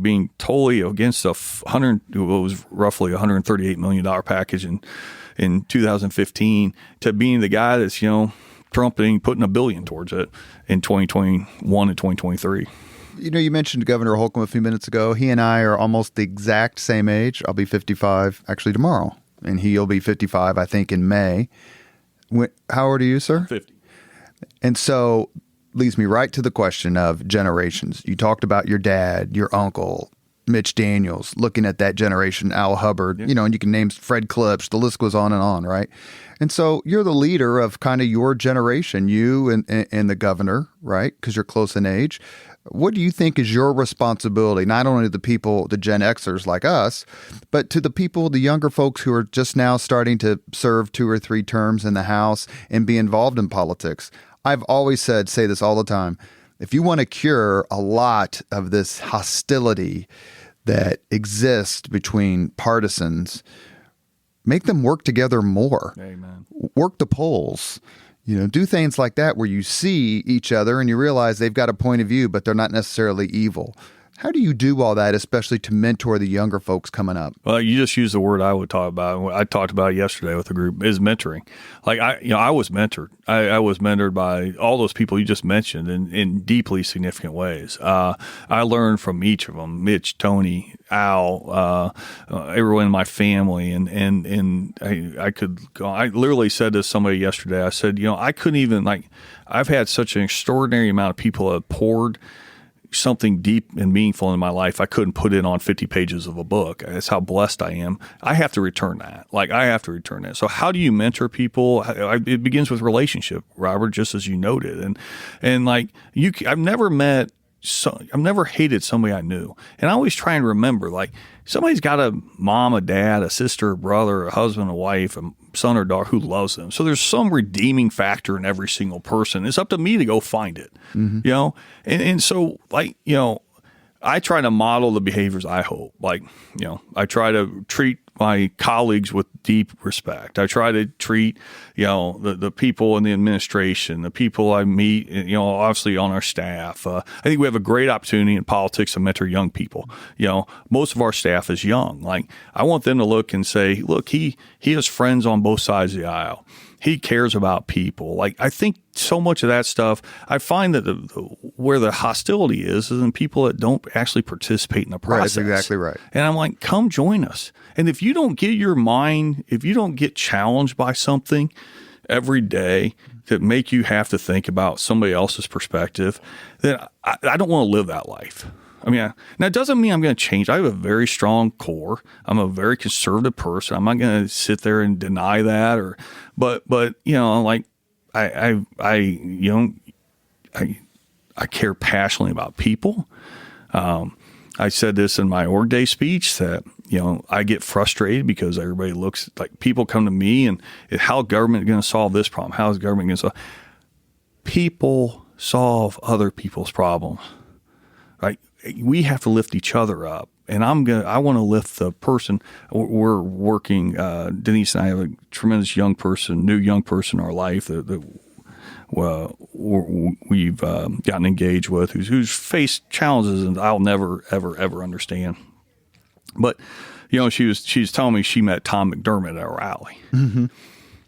being totally against what was roughly $138 million package in 2015 to being the guy that's putting $1 billion towards it in 2021 and 2023. You mentioned Governor Holcomb a few minutes ago. He and I are almost the exact same age. I'll be 55 actually tomorrow, and he'll be 55, I think, in May. How old are you, sir? 50. And so leads me right to the question of generations. You talked about your dad, your uncle, Mitch Daniels, looking at that generation, Al Hubbard, and you can name Fred Klipsch. The list goes on, right? And so you're the leader of kind of your generation, you and the governor, right? Because you're close in age. What do you think is your responsibility, not only to the people, the Gen Xers like us, but to the people, the younger folks who are just now starting to serve 2 or 3 terms in the House and be involved in politics? I've always say this all the time. If you want to cure a lot of this hostility that exists between partisans, make them work together more. Amen. Work the polls. Do things like that where you see each other and you realize they've got a point of view, but they're not necessarily evil. How do you do all that, especially to mentor the younger folks coming up? Well, you just used the word I would talk about. I talked about it yesterday with the group is mentoring. Like I was mentored. I was mentored by all those people you just mentioned in deeply significant ways. I learned from each of them: Mitch, Tony, Al, everyone in my family, and I could go. I literally said to somebody yesterday. I said, I couldn't even I've had such an extraordinary amount of people that poured something deep and meaningful in my life. I couldn't put it on 50 pages of a book. That's how blessed I am. I have to return that. So how do you mentor people? It begins with relationship, Robert, just as you noted. And I've never hated somebody I knew. And I always try and remember, somebody's got a mom, a dad, a sister, a brother, a husband, a wife, a son or daughter who loves them. So there's some redeeming factor in every single person. It's up to me to go find it, And so, I try to model the behaviors I hope. I try to treat my colleagues with deep respect. I try to treat, the people in the administration, the people I meet, obviously on our staff. I think we have a great opportunity in politics to mentor young people. Most of our staff is young. I want them to look and say, look, he has friends on both sides of the aisle. He cares about people. I think so much of that stuff, I find that where the hostility is in people that don't actually participate in the process. Right, that's exactly right. And I'm like, come join us. And if you don't get challenged by something every day that make you have to think about somebody else's perspective, then I don't want to live that life. Now it doesn't mean I'm going to change. I have a very strong core. I'm a very conservative person. I'm not going to sit there and deny that but I care passionately about people. I said this in my org day speech that, I get frustrated because everybody looks like people come to me and how government is going to solve this problem? How is government going to solve? People solve other people's problems, right? We have to lift each other up. And I want to lift the person. We're working, Denise and I have a tremendous new young person in our life that we've gotten engaged with who's faced challenges and I'll never, ever, ever understand. But, she's telling me she met Tom McDermott at a rally. Mm-hmm.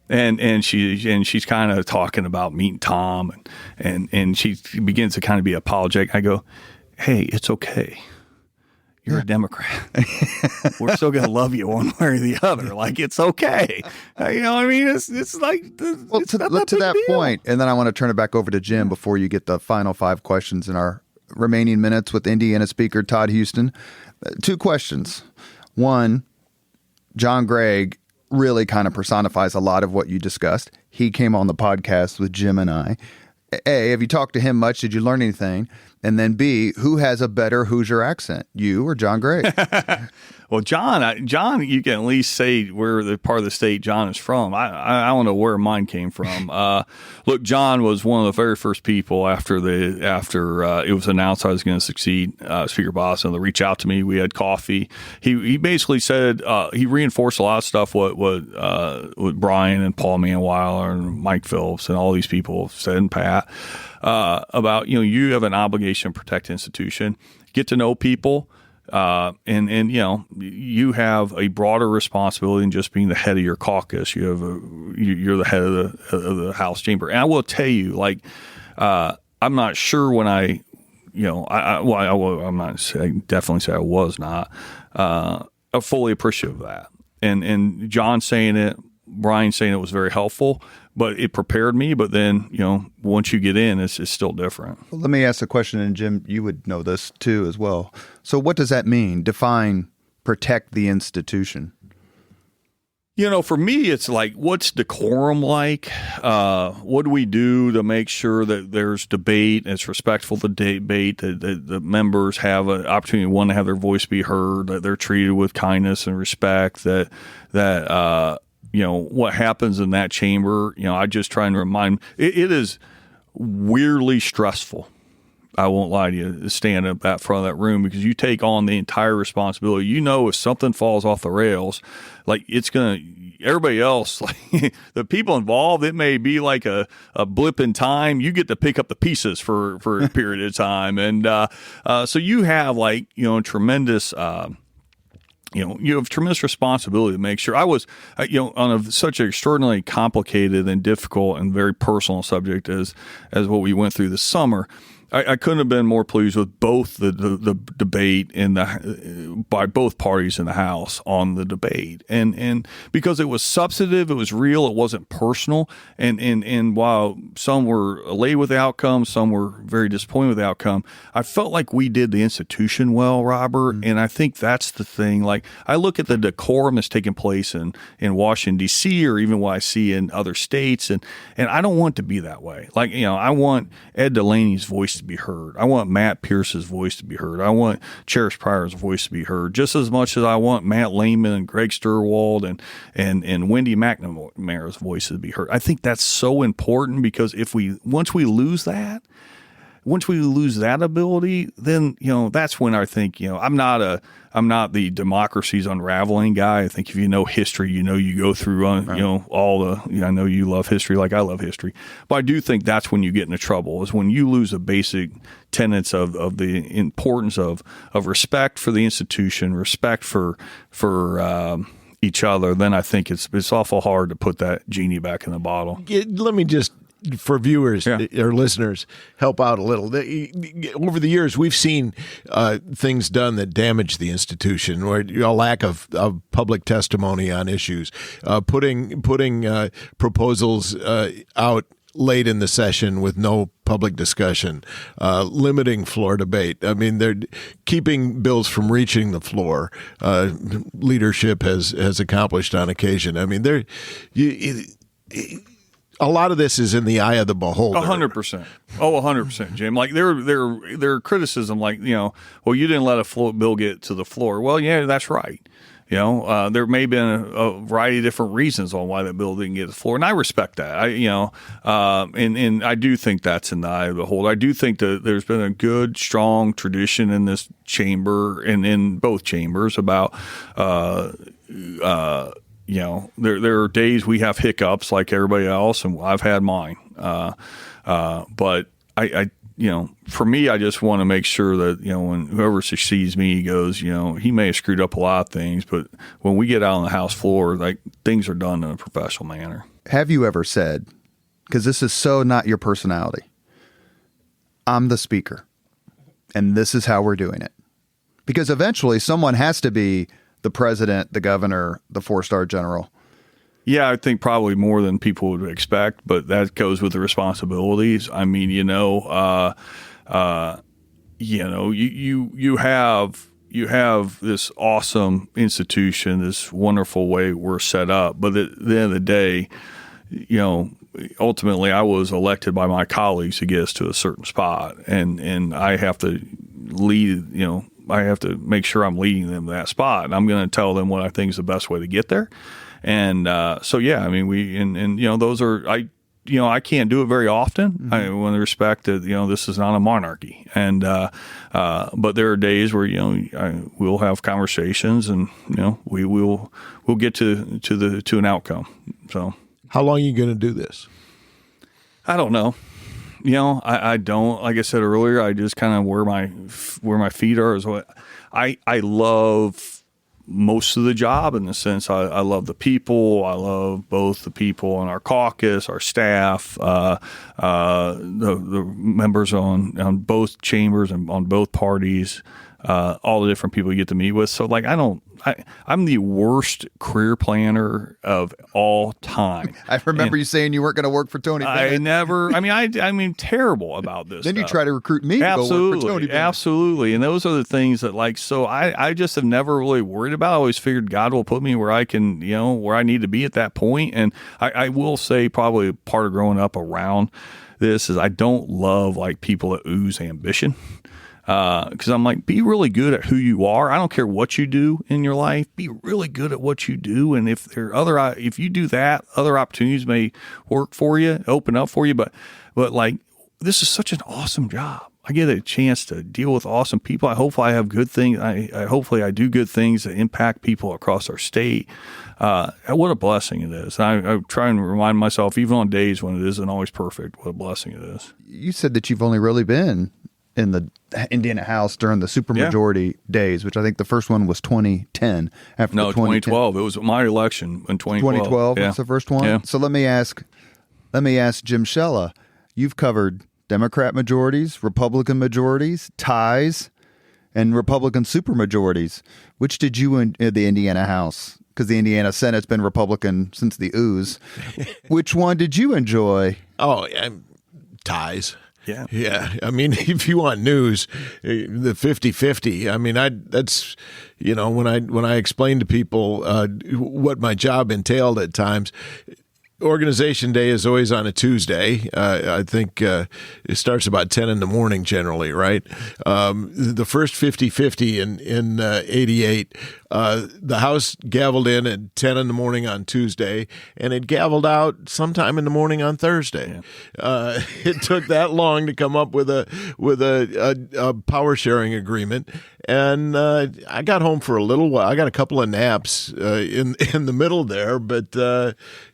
And she's kind of talking about meeting Tom and she begins to kind of be apologetic. I go, hey, it's okay. You're a Democrat. We're still going to love you one way or the other. It's okay. It's like it's to that point, and then I want to turn it back over to Jim before you get the final 5 questions in our remaining minutes with Indiana Speaker Todd Huston. 2 questions. One, John Gregg really kind of personifies a lot of what you discussed. He came on the podcast with Jim and I. A, have you talked to him much? Did you learn anything? And then B, who has a better Hoosier accent, you or John Gray? Well, John, you can at least say where the part of the state John is from. I don't know where mine came from. Look, John was one of the very first people after it was announced I was going to succeed Speaker Boston to reach out to me. We had coffee. He basically said he reinforced a lot of stuff what Brian and Paul Manweiler and Mike Phillips and all these people said, and Pat about you have an obligation to protect the institution, get to know people. And you have a broader responsibility than just being the head of your caucus. You're the head of the House chamber. And I will tell you, I'm not sure when I definitely say I was not fully appreciative of that. And John saying it, Brian saying it was very helpful, but it prepared me. But then, once you get in, it's still different. Well, let me ask a question, and Jim, you would know this too as well. So what does that mean? Define protect the institution. For me, it's like, what's decorum like? What do we do to make sure that there's debate, it's respectful to debate, that the members have an opportunity, one, to have their voice be heard, that they're treated with kindness and respect, that what happens in that chamber, I just try and remind, it is weirdly stressful. I won't lie to you, to stand up at front of that room, because you take on the entire responsibility. If something falls off the rails, everybody else, the people involved, it may be like a blip in time. You get to pick up the pieces for a period of time. And so you have tremendous you have tremendous responsibility to make sure. I was, on such an extraordinarily complicated and difficult and very personal subject as what we went through this summer. I couldn't have been more pleased with both the debate by both parties in the House on the debate, and because it was substantive, it was real, it wasn't personal, and while some were elated with the outcome, some were very disappointed with the outcome, I felt like we did the institution well, Robert, and I think that's the thing. Like, I look at the decorum that's taking place in Washington D.C. or even what I see in other states, and I don't want it to be that way. I want Ed Delaney's voice to be heard. I want Matt Pierce's voice to be heard. I want Cherish Pryor's voice to be heard just as much as I want Matt Lehman and Greg Sturwald and Wendy McNamara's voice to be heard. I think that's so important, because once we lose that ability, then that's when I think I'm not the democracy's unraveling guy. I think if you know history, you go through all the. I know you love history like I love history, but I do think that's when you get into trouble, is when you lose the basic tenets of the importance of respect for the institution, respect for each other. Then I think it's awful hard to put that genie back in the bottle. Let me just, for viewers or listeners, help out a little. Over the years, we've seen things done that damage the institution, or a lack of public testimony on issues, putting proposals out late in the session with no public discussion, limiting floor debate. I mean, they're keeping bills from reaching the floor. Leadership has accomplished on occasion. I mean, a lot of this is in the eye of the beholder. 100%. Oh, 100%, Jim. Like their criticism, you didn't let a bill get to the floor. Well, yeah, that's right. There may have been a variety of different reasons on why that bill didn't get to the floor, and I respect that. And I do think that's in the eye of the beholder. I do think that there's been a good, strong tradition in this chamber and in both chambers about. There are days we have hiccups like everybody else, and I've had mine. But I for me, I just want to make sure that, when whoever succeeds me goes, he may have screwed up a lot of things, but when we get out on the House floor, things are done in a professional manner. Have you ever said, because this is so not your personality, I'm the speaker, and this is how we're doing it? Because eventually someone has to be the president, the governor, the 4-star general. Yeah, I think probably more than people would expect, but that goes with the responsibilities. I mean, you have this awesome institution, this wonderful way we're set up, but at the end of the day, ultimately I was elected by my colleagues to get us to a certain spot, and I have to lead. I have to make sure I'm leading them to that spot, and I'm going to tell them what I think is the best way to get there. And so yeah, I mean those are I can't do it very often. Mm-hmm. I want to respect that this is not a monarchy, and but there are days where we'll have conversations, and we'll get to an outcome. So how long are you going to do this? I don't know. I don't, like I said earlier, I just kind of where my feet are is what I love most of the job, in the sense I love the people. I love both the people in our caucus, our staff, the members on both chambers and on both parties, all the different people you get to meet with. So I'm the worst career planner of all time. I remember you saying you weren't going to work for Tony Bennett. I mean, terrible about this. Then stuff. You try to recruit me to go work for Tony Bennett. Absolutely. And those are the things that I just have never really worried about. I always figured God will put me where I can, where I need to be at that point. And I will say probably part of growing up around this is I don't love people that ooze ambition. Because I'm be really good at who you are. I don't care what you do in your life. Be really good at what you do, and if you do that, other opportunities may work for you, open up for you. But this is such an awesome job. I get a chance to deal with awesome people. Hopefully I have good things. Hopefully I do good things that impact people across our state. What a blessing it is. I try and remind myself, even on days when it isn't always perfect, what a blessing it is. You said that you've only really been in the Indiana House during the supermajority days, which I think the first one was 2010. 2012. It was my election in 2012. 2012 was the first one. Yeah. So let me ask Jim Shella. You've covered Democrat majorities, Republican majorities, ties, and Republican supermajorities. Which did you in the Indiana House? Because the Indiana Senate's been Republican since the ooze. Which one did you enjoy? Oh, ties. Yeah. Yeah. I mean, if you want news, the 50-50, I mean, that's, when I explain to people what my job entailed at times, Organization Day is always on a Tuesday. I think it starts about 10 in the morning generally, right? The first 50-50 in 88, the House gavelled in at 10 in the morning on Tuesday, and it gavelled out sometime in the morning on Thursday. Yeah. It took that long to come up with a power sharing agreement. And I got home for a little while. I got a couple of naps in the middle there, but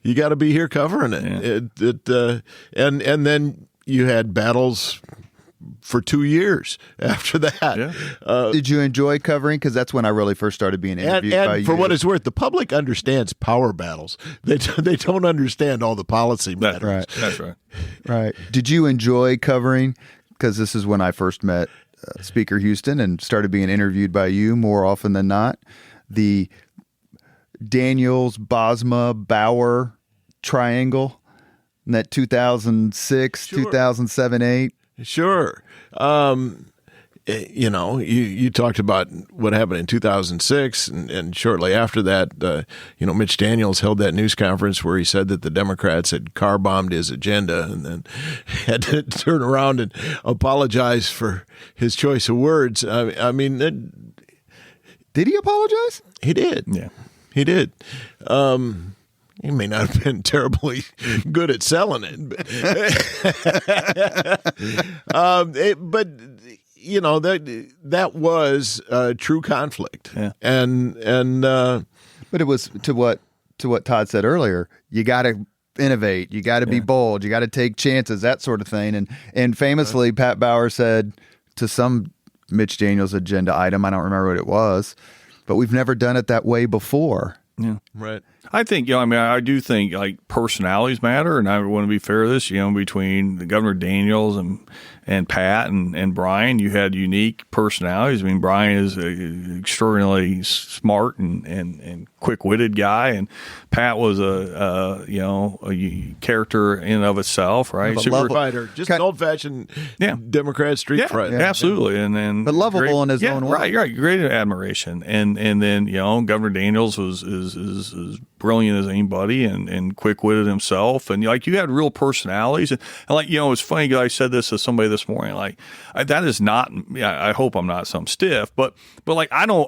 you got to be here covering it. Yeah. And then you had battles for 2 years after that. Yeah. Did you enjoy covering? Because that's when I really first started being interviewed by you. And for what it's worth, the public understands power battles. They don't understand all the policy matters. Right. That's right. Right. Did you enjoy covering? Because this is when I first met Speaker Huston and started being interviewed by you more often than not. The Daniels, Bosma, Bauer triangle in that 2006, Sure. 2007, 8. Sure. You talked about what happened in 2006, and shortly after that, Mitch Daniels held that news conference where he said that the Democrats had car bombed his agenda, and then had to turn around and apologize for his choice of words. I mean, Did he apologize? He did. Yeah, he did. He may not have been terribly good at selling it, but that was true conflict. Yeah. And But it was to what Todd said earlier. You got to innovate. You got to be bold. You got to take chances. That sort of thing. And famously, Pat Bauer said to some Mitch Daniels agenda item, I don't remember what it was, but we've never done it that way before. Yeah. right. I think, I do think personalities matter, and I want to be fair to this, between the Governor Daniels and Pat and Brian, you had unique personalities. I mean, Brian is an extraordinarily smart and quick-witted guy, and Pat was a character in and of itself, right? Super fighter, just an old-fashioned Democrat street fighter. Yeah, absolutely, and then but lovable in his own way. Right, great admiration, and then Governor Daniels is brilliant as anybody and quick-witted himself. And like, you had real personalities. And like, it's funny because I said this to somebody this morning, like, that is not, I hope I'm not some stiff, but like, I don't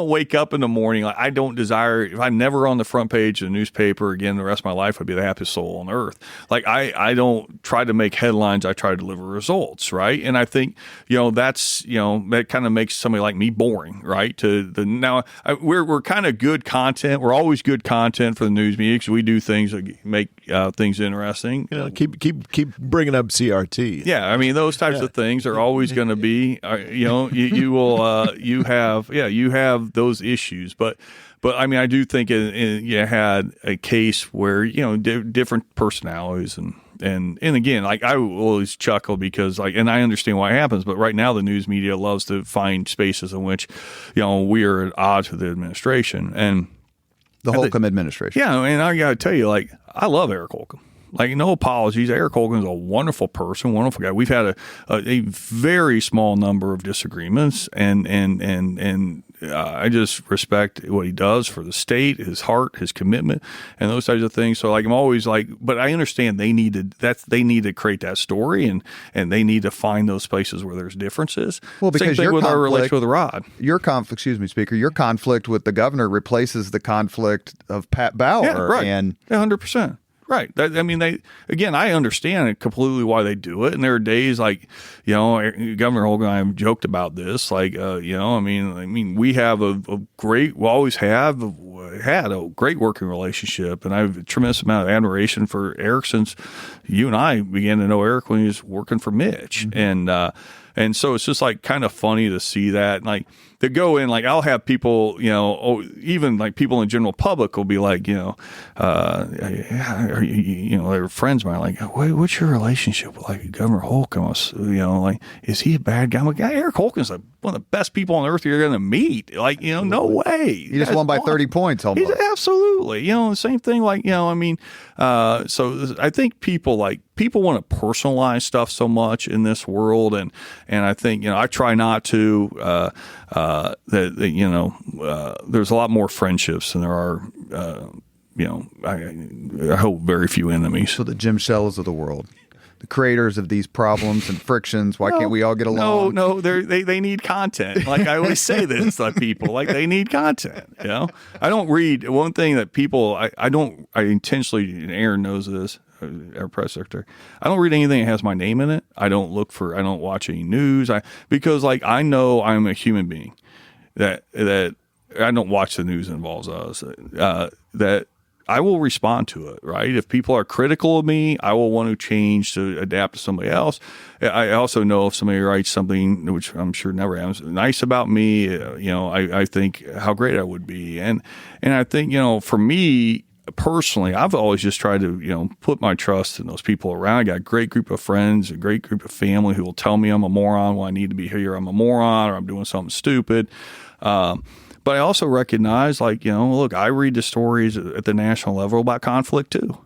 wake up in the morning. Like, I don't desire, if I'm never on the front page of the newspaper again, the rest of my life, I'd be the happiest soul on earth. Like, I don't try to make headlines. I try to deliver results. Right. And I think, that's, that kind of makes somebody like me boring, right? We're kind of good content. We're always good content for the news media because we do things that make things interesting. Keep bringing up CRT. Yeah, I mean, those types of things are always going to be. You have those issues, but I mean, I do think you had a case where different personalities and again, like, I always chuckle because, like, and I understand why it happens, but right now the news media loves to find spaces in which, we are at odds with the administration and the Holcomb administration. Yeah, and I got to tell you, like, I love Eric Holcomb. Like, no apologies. Eric Holcomb is a wonderful person, wonderful guy. We've had a very small number of disagreements, and I just respect what he does for the state, his heart, his commitment, and those types of things. So, like, I'm always like, but I understand they need to create that story, and they need to find those places where there's differences. Well, because same thing with our relationship with Rod. Your conflict, excuse me, Speaker, your conflict with the governor replaces the conflict of Pat Bauer. Yeah, right. And 100%. Right. I understand it completely why they do it. And there are days like, Governor Holcomb and I have joked about this. Like, we have we always have had a great working relationship. And I have a tremendous amount of admiration for Eric since you and I began to know Eric when he was working for Mitch. Mm-hmm. And so it's just like kind of funny to see that, like, to go in, like, I'll have people, even like people in the general public will be like, their friends of mine are like, wait, what's your relationship with, like, Governor Holcomb? Like, is he a bad guy? I'm like, Eric Holcomb's like one of the best people on earth you're going to meet. Like, no way. He just won by 30 points almost. Absolutely. The same thing, like, so I think people want to personalize stuff so much in this world. And I think, I try not to, there's a lot more friendships than there are, I hope very few enemies. So the Jim Shellas of the world, the creators of these problems and frictions, why can't we all get along? No, they need content. Like, I always say this to people, like, they need content. I don't read one thing that people, I intentionally, and Aaron knows this, our press secretary, I don't read anything that has my name in it. I don't watch any news. Because like, I know I'm a human being that I don't watch the news that involves us, that I will respond to it, right? If people are critical of me, I will want to change to adapt to somebody else. I also know if somebody writes something, which I'm sure never happens, nice about me, I think how great I would be. And I think, for me, personally, I've always just tried to, put my trust in those people around. I got a great group of friends, a great group of family who will tell me I'm a moron when I need to be here. I'm a moron or I'm doing something stupid. But I also recognize, like, look, I read the stories at the national level about conflict too.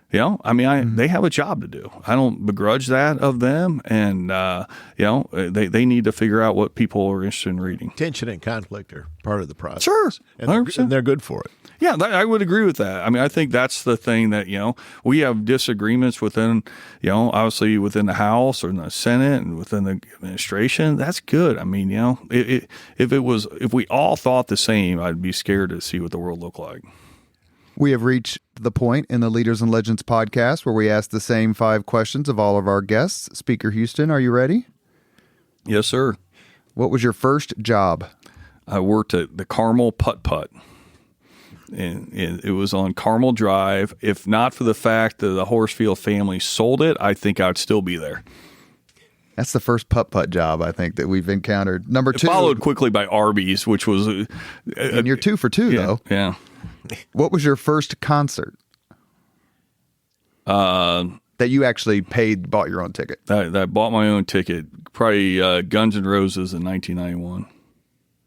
They have a job to do. I don't begrudge that of them. And, they need to figure out what people are interested in reading. Tension and conflict are part of the process. Sure. 100%. And they're good for it. Yeah, I would agree with that. I think that's the thing that, we have disagreements within, obviously within the House or in the Senate and within the administration. That's good. If we all thought the same, I'd be scared to see what the world looked like. We have reached the point in the Leaders and Legends podcast where we ask the same 5 questions of all of our guests. Speaker Huston, are you ready? Yes, sir. What was your first job? I worked at the Carmel Putt-Putt. And it was on Carmel Drive. If not for the fact that the Horsfield family sold it, I think I'd still be there. That's the first putt-putt job, I think, that we've encountered. Number 2. Followed quickly by Arby's, which was... and you're 2 for 2, though. Yeah. What was your first concert? That you actually bought your own ticket? I bought my own ticket. Probably Guns N' Roses in 1991.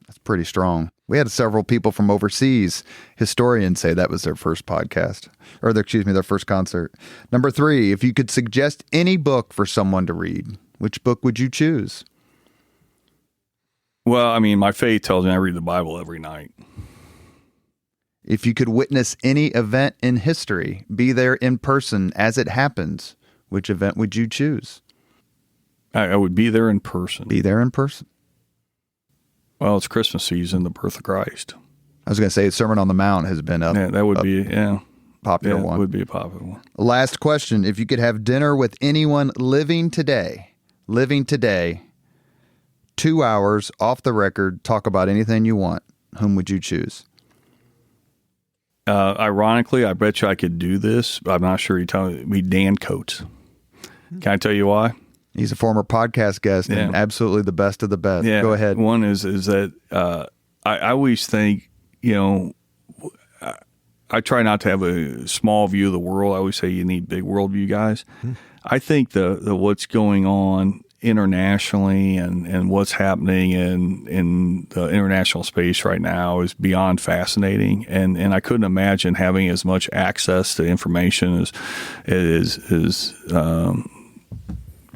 That's pretty strong. We had several people from overseas, historians, say that was their first podcast, or their first concert. Number 3, if you could suggest any book for someone to read, which book would you choose? Well, my faith tells me I read the Bible every night. If you could witness any event in history, be there in person as it happens, which event would you choose? I would be there in person. Be there in person. Well, it's Christmas season, the birth of Christ. I was going to say Sermon on the Mount has been Yeah, that would be popular It one. would be a popular one. Last question. If you could have dinner with anyone living today, 2 hours off the record, talk about anything you want, whom would you choose? Ironically, I bet you I could do this, but I'm not sure. You tell me Dan Coates. Can I tell you why? He's a former podcast guest and absolutely the best of the best. Yeah. Go ahead. One is that I always think, I try not to have a small view of the world. I always say you need big worldview guys. I think the what's going on internationally and what's happening in the international space right now is beyond fascinating. And I couldn't imagine having as much access to information as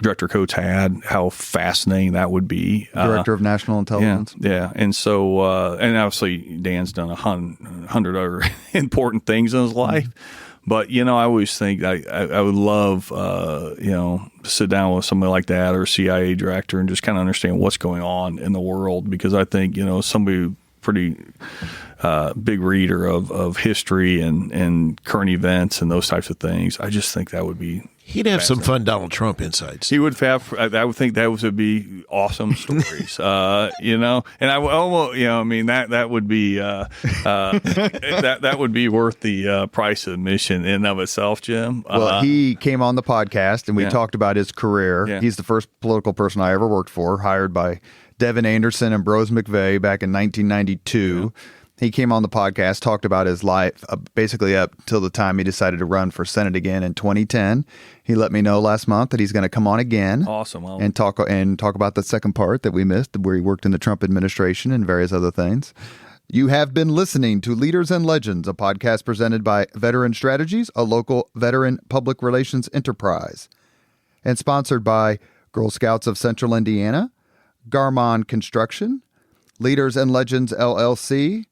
Director Coates had, how fascinating that would be. Director of National Intelligence. Yeah. And so, and obviously Dan's done 100 other important things in his life. But, I always think I would love, to sit down with somebody like that or a CIA director and just kind of understand what's going on in the world. Because I think, somebody pretty big reader of history and current events and those types of things. I just think that would be He'd have some fun Donald Trump insights. He would have. I would think that would be awesome stories, and I almost, that would be that would be worth the price of admission in and of itself, Jim. Well, he came on the podcast and we talked about his career. Yeah. He's the first political person I ever worked for, hired by Devin Anderson and Brose McVeigh back in 1992. Yeah. He came on the podcast, talked about his life, basically up till the time he decided to run for Senate again in 2010. He let me know last month that he's going to come on again. Awesome. Well, and talk about the second part that we missed, where he worked in the Trump administration and various other things. You have been listening to Leaders and Legends, a podcast presented by Veteran Strategies, a local veteran public relations enterprise, and sponsored by Girl Scouts of Central Indiana, Garmon Construction, Leaders and Legends LLC,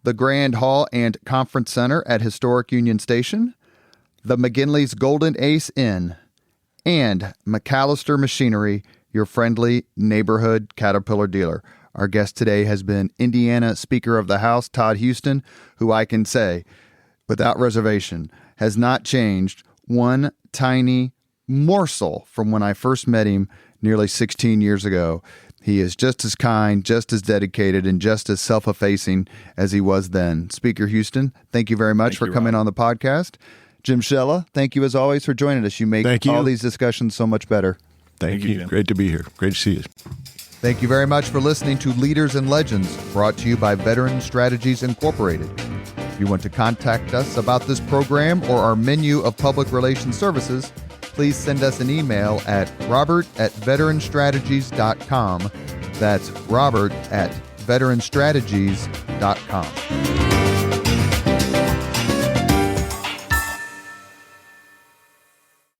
the Grand Hall and Conference Center at Historic Union Station, the McGinley's Golden Ace Inn, and McAllister Machinery, your friendly neighborhood Caterpillar dealer. Our guest today has been Indiana Speaker of the House, Todd Huston, who I can say, without reservation, has not changed one tiny morsel from when I first met him nearly 16 years ago. He is just as kind, just as dedicated, and just as self-effacing as he was then. Speaker Huston, thank you very much for coming on the podcast. Jim Shella, thank you as always for joining us. You make all these discussions so much better. Thank you. Great to be here. Great to see you. Thank you very much for listening to Leaders and Legends, brought to you by Veteran Strategies Incorporated. If you want to contact us about this program or our menu of public relations services, please send us an email at robert@veteranstrategies.com. That's robert@veteranstrategies.com.